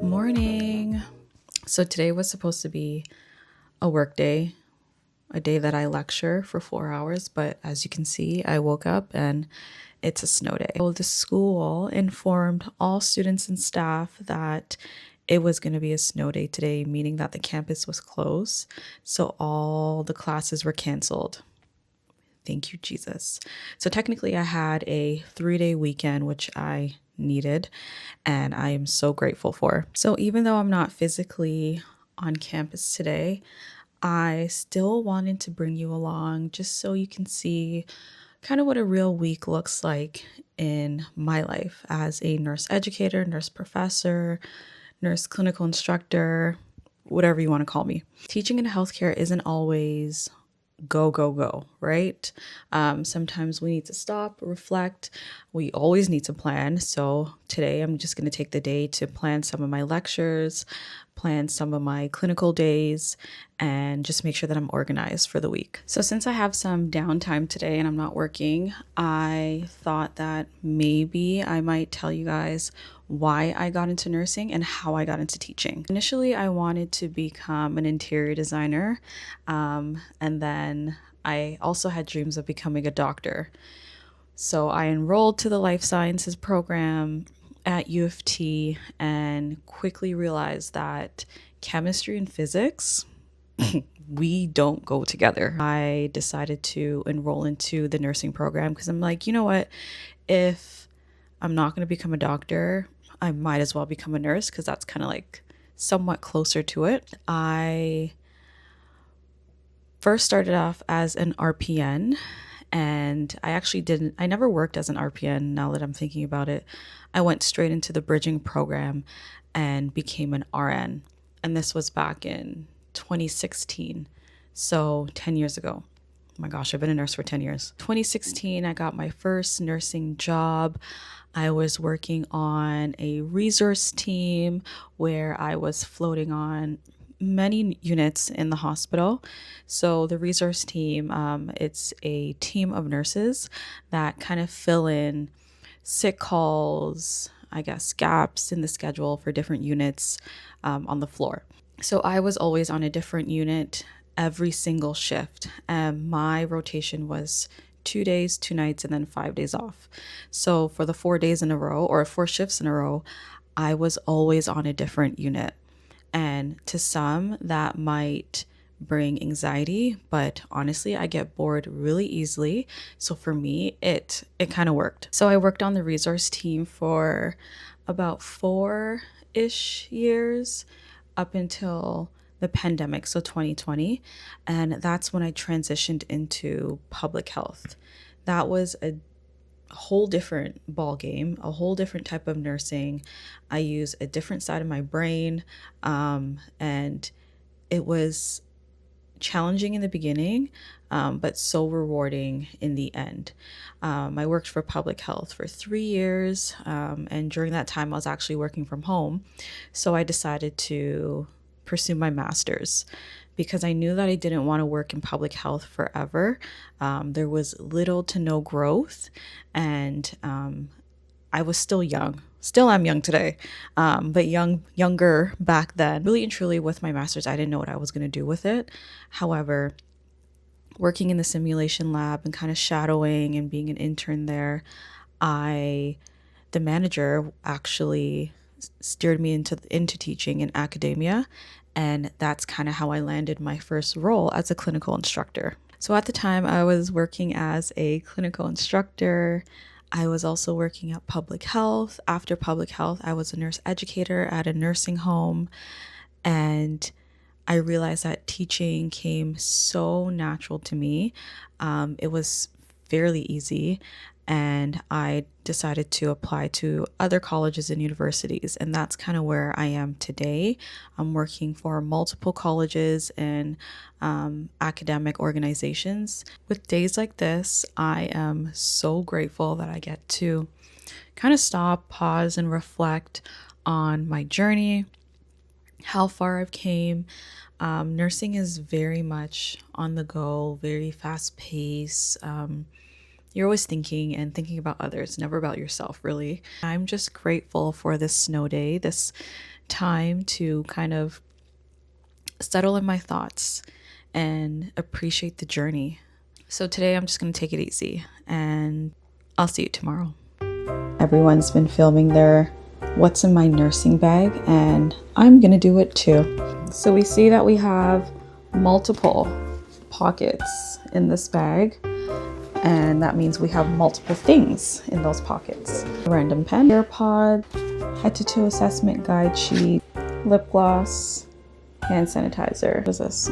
Morning. So today was supposed to be a work day, a day that I lecture for 4 hours, but as you can see, I woke up and it's a snow day. So the school informed all students and staff that it was going to be a snow day today, meaning that the campus was closed. So all the classes were canceled. Thank you, Jesus. So technically, I had a 3-day weekend, which I needed, and I am so grateful for. So even though I'm not physically on campus today, I still wanted to bring you along just so you can see kind of what a real week looks like in my life as a nurse educator, nurse professor, nurse clinical instructor, whatever you want to call me. Teaching in healthcare isn't always go, go, go, right? Sometimes we need to stop, reflect. We always need to plan. So today I'm just going to take the day to plan some of my lectures, plan some of my clinical days, and just make sure that I'm organized for the week. So since I have some downtime today and I'm not working, I thought that maybe I might tell you guys why I got into nursing and how I got into teaching. Initially, I wanted to become an interior designer, and then I also had dreams of becoming a doctor. So I enrolled to the life sciences program at U of T and quickly realized that chemistry and physics, we don't go together. I decided to enroll into the nursing program because I'm like, you know what? If I'm not going to become a doctor, I might as well become a nurse because that's kind of like somewhat closer to it. I first started off as an RPN, and I never worked as an RPN now that I'm thinking about it. I went straight into the bridging program and became an RN. And this was back in 2016. So 10 years ago. Oh my gosh, I've been a nurse for 10 years. 2016, I got my first nursing job. I was working on a resource team where I was floating on many units in the hospital. So the resource team, it's a team of nurses that kind of fill in sick calls, I guess, gaps in the schedule for different units on the floor. So I was always on a different unit every single shift. My rotation was 2 days, 2 nights, and then 5 days off. So for the 4 days in a row or 4 shifts in a row, I was always on a different unit. And to some, that might bring anxiety, but honestly, I get bored really easily. So for me, it kind of worked. So I worked on the resource team for about 4-ish years up until the pandemic, so 2020. And that's when I transitioned into public health. That was a whole different ball game, a whole different type of nursing. I use a different side of my brain, and it was challenging in the beginning, but so rewarding in the end. I worked for public health for 3 years, and during that time I was actually working from home. So I decided to pursue my master's because I knew that I didn't want to work in public health forever. There was little to no growth, and I was still young. Still am young today, but younger back then. Really and truly, with my master's, I didn't know what I was going to do with it. However, working in the simulation lab and kind of shadowing and being an intern there, the manager actually steered me into teaching in academia, and that's kind of how I landed my first role as a clinical instructor. So at the time, I was working as a clinical instructor. I was also working at public health. After public health, I was a nurse educator at a nursing home, and I realized that teaching came so natural to me. It was fairly easy, and I decided to apply to other colleges and universities, and that's kind of where I am today. I'm working for multiple colleges and academic organizations. With days like this, I am so grateful that I get to kind of stop, pause, and reflect on my journey, how far I've came, Nursing is very much on the go, very fast paced. You're always thinking and thinking about others, never about yourself, really. I'm just grateful for this snow day, this time to kind of settle in my thoughts and appreciate the journey. So today I'm just going to take it easy and I'll see you tomorrow. Everyone's been filming their what's in my nursing bag and I'm going to do it too. So we see that we have multiple pockets in this bag, and that means we have multiple things in those pockets. Random pen, AirPod, head to toe assessment guide sheet, lip gloss, hand sanitizer. What is this?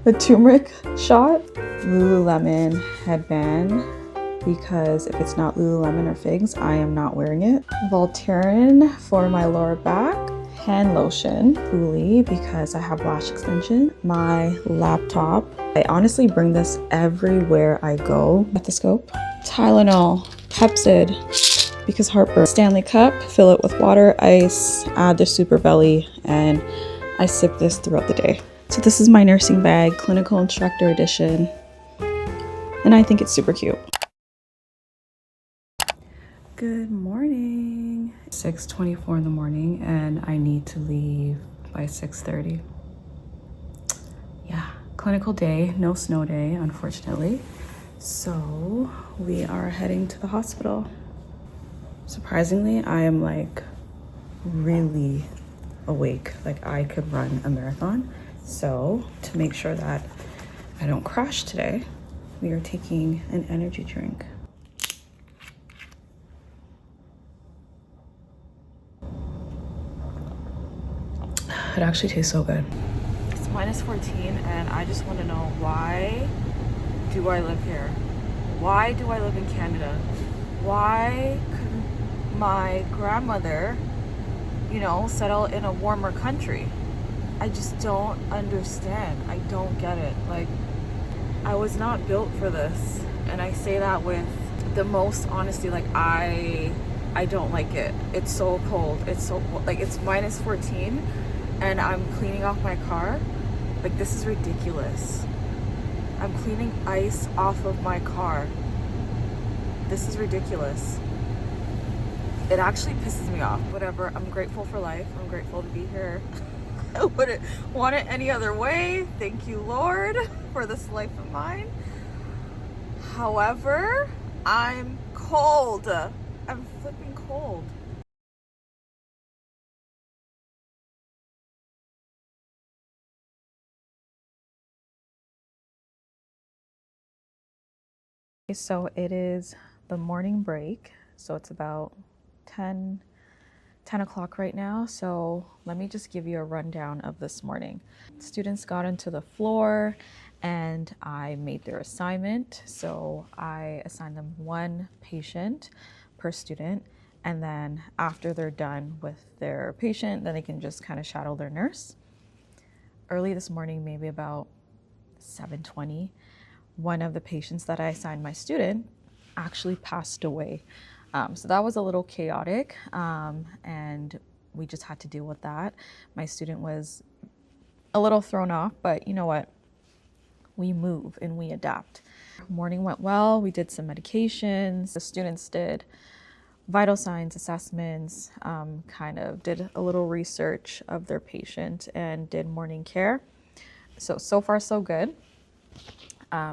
A turmeric shot, Lululemon headband, because if it's not Lululemon or Figs, I am not wearing it. Voltaren for my lower back, hand lotion, Uli, because I have lash extension, my laptop. I honestly bring this everywhere I go. Stethoscope, Tylenol, Pepsid, because heartburn, Stanley cup, fill it with water, ice, add the Super Belly, and I sip this throughout the day. So this is my nursing bag, Clinical Instructor edition, and I think it's super cute. Good morning. 6:24 in the morning and I need to leave by 6:30. Yeah, clinical day, no snow day, unfortunately. So we are heading to the hospital. Surprisingly, I am like really awake. Like I could run a marathon. So to make sure that I don't crash today, we are taking an energy drink. It actually tastes so good. It's -14 and I just want to know, why do I live here? Why do I live in Canada? Why couldn't my grandmother, settle in a warmer country? I just don't understand. I don't get it. Like, I was not built for this. And I say that with the most honesty. Like, I don't like it. It's so cold. It's so, like, it's -14 and I'm cleaning off my car. Like, this is ridiculous. I'm cleaning ice off of my car. This is ridiculous. It actually pisses me off. Whatever, I'm grateful for life. I'm grateful to be here. I wouldn't want it any other way. Thank you, Lord, for this life of mine. However, I'm cold. I'm flipping cold. So it is the morning break. So it's about 10 o'clock right now. So let me just give you a rundown of this morning. Students got into the floor and I made their assignment. So I assigned them one patient per student. And then after they're done with their patient, then they can just kind of shadow their nurse. Early this morning, maybe about 7:20, one of the patients that I assigned my student actually passed away. So that was a little chaotic, and we just had to deal with that. My student was a little thrown off, but you know what? We move and we adapt. Morning went well. We did some medications. The students did vital signs assessments, kind of did a little research of their patient and did morning care. So far so good.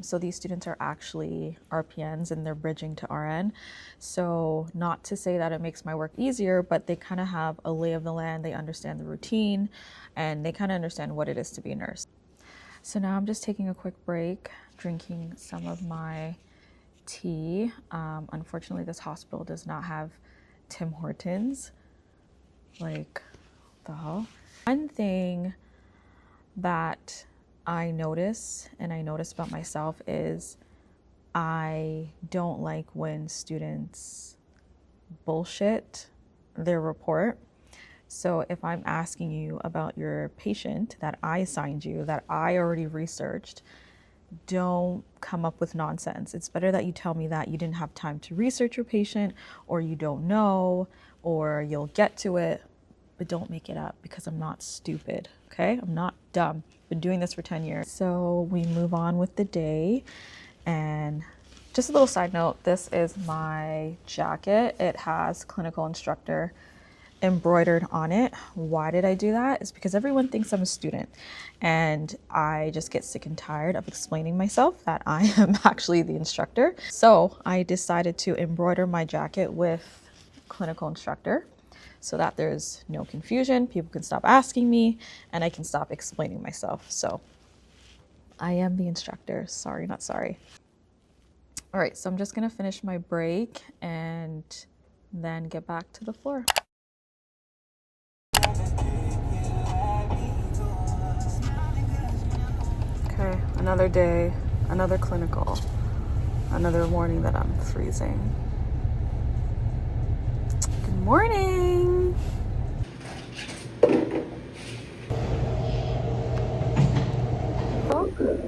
So these students are actually RPNs and they're bridging to RN. So not to say that it makes my work easier, but they kind of have a lay of the land. They understand the routine and they kind of understand what it is to be a nurse. So now I'm just taking a quick break, drinking some of my tea. Unfortunately, this hospital does not have Tim Hortons. Like, the hell? One thing that I notice about myself is I don't like when students bullshit their report. So if I'm asking you about your patient that I assigned you, that I already researched, don't come up with nonsense. It's better that you tell me that you didn't have time to research your patient, or you don't know, or you'll get to it. but don't make it up because I'm not stupid, okay? I'm not dumb. Been doing this for 10 years. So we move on with the day. And just a little side note, this is my jacket. It has clinical instructor embroidered on it. Why did I do that? It's because everyone thinks I'm a student, and I just get sick and tired of explaining myself that I am actually the instructor. So I decided to embroider my jacket with clinical instructor so that there's no confusion. People can stop asking me and I can stop explaining myself. So I am the instructor. Sorry, not sorry. All right, so I'm just gonna finish my break and then get back to the floor. Okay, another day, another clinical, another morning that I'm freezing. Good morning.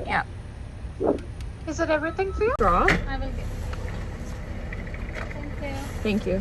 Yeah. Is it everything for you? Draw. I will get. Thank you. Thank you.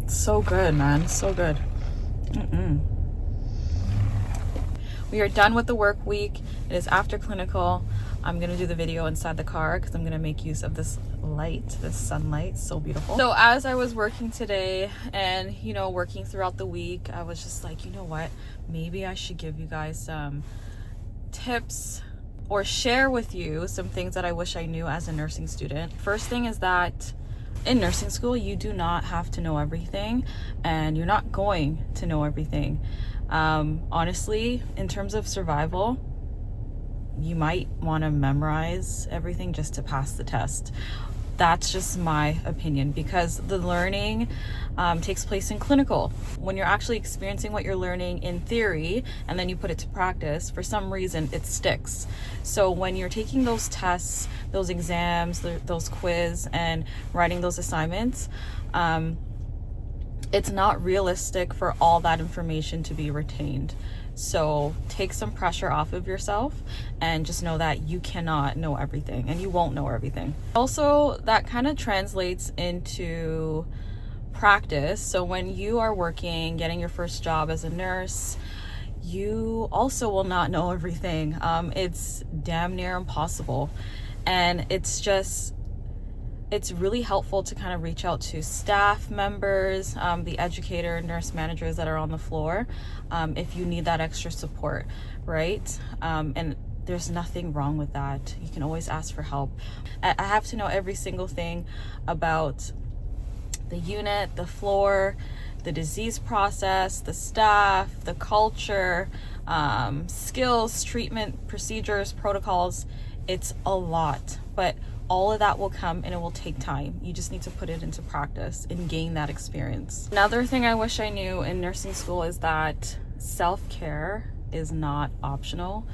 So good, man. So good. We are done with the work week. It is after clinical. I'm gonna do the video inside the car because I'm gonna make use of this light, this sunlight. So beautiful. So as I was working today and, you know, working throughout the week, I was just like, you know what? Maybe I should give you guys some tips or share with you some things that I wish I knew as a nursing student. First thing is that in nursing school, you do not have to know everything, and you're not going to know everything. Honestly, in terms of survival, you might want to memorize everything just to pass the test. That's just my opinion, because the learning takes place in clinical. When you're actually experiencing what you're learning in theory and then you put it to practice, for some reason it sticks. So when you're taking those tests, those exams, those quiz and writing those assignments, it's not realistic for all that information to be retained. So take some pressure off of yourself and just know that you cannot know everything and you won't know everything. Also, that kind of translates into practice. So when you are working, getting your first job as a nurse, you also will not know everything. It's damn near impossible. And it's really helpful to kind of reach out to staff members, the educator, nurse managers that are on the floor, if you need that extra support, right? And there's nothing wrong with that. You can always ask for help. I have to know every single thing about the unit, the floor, the disease process, the staff, the culture, skills, treatment, procedures, protocols. It's a lot, but all of that will come and it will take time. You just need to put it into practice and gain that experience. Another thing I wish I knew in nursing school is that self-care is not optional.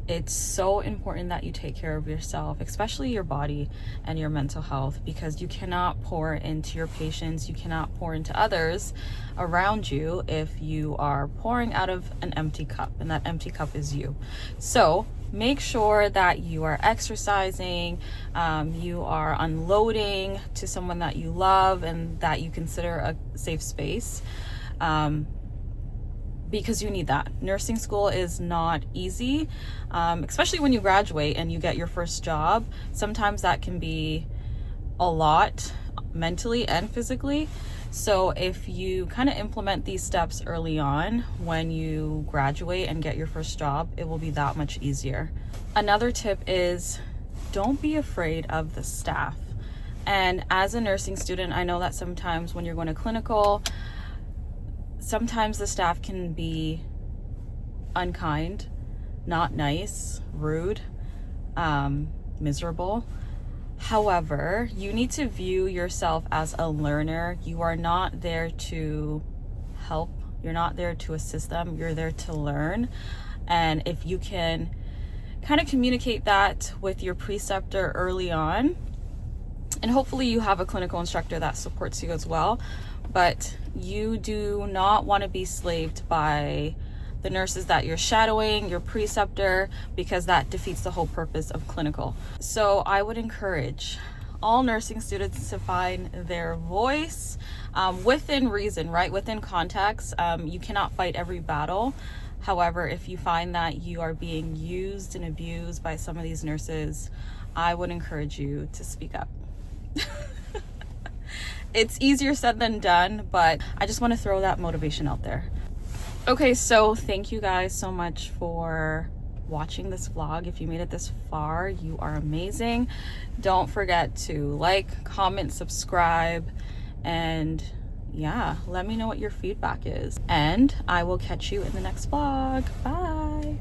It's so important that you take care of yourself, especially your body and your mental health, because you cannot pour into your patients, you cannot pour into others around you if you are pouring out of an empty cup, and that empty cup is you. So make sure that you are exercising, you are unloading to someone that you love and that you consider a safe space. Because you need that. Nursing school is not easy, especially when you graduate and you get your first job. Sometimes that can be a lot mentally and physically. So if you kind of implement these steps early on when you graduate and get your first job, it will be that much easier. Another tip is don't be afraid of the staff. And as a nursing student, I know that sometimes when you're going to clinical, sometimes the staff can be unkind, not nice, rude, miserable. However, you need to view yourself as a learner. You are not there to help. You're not there to assist them. You're there to learn. And if you can kind of communicate that with your preceptor early on, and hopefully you have a clinical instructor that supports you as well, but you do not want to be slaved by the nurses that you're shadowing, your preceptor, because that defeats the whole purpose of clinical. So I would encourage all nursing students to find their voice within reason, right? Within context. You cannot fight every battle. However, if you find that you are being used and abused by some of these nurses, I would encourage you to speak up. It's easier said than done, but I just want to throw that motivation out there. Okay, so thank you guys so much for watching this vlog. If you made it this far, you are amazing. Don't forget to like, comment, subscribe, and yeah, let me know what your feedback is. And I will catch you in the next vlog. Bye.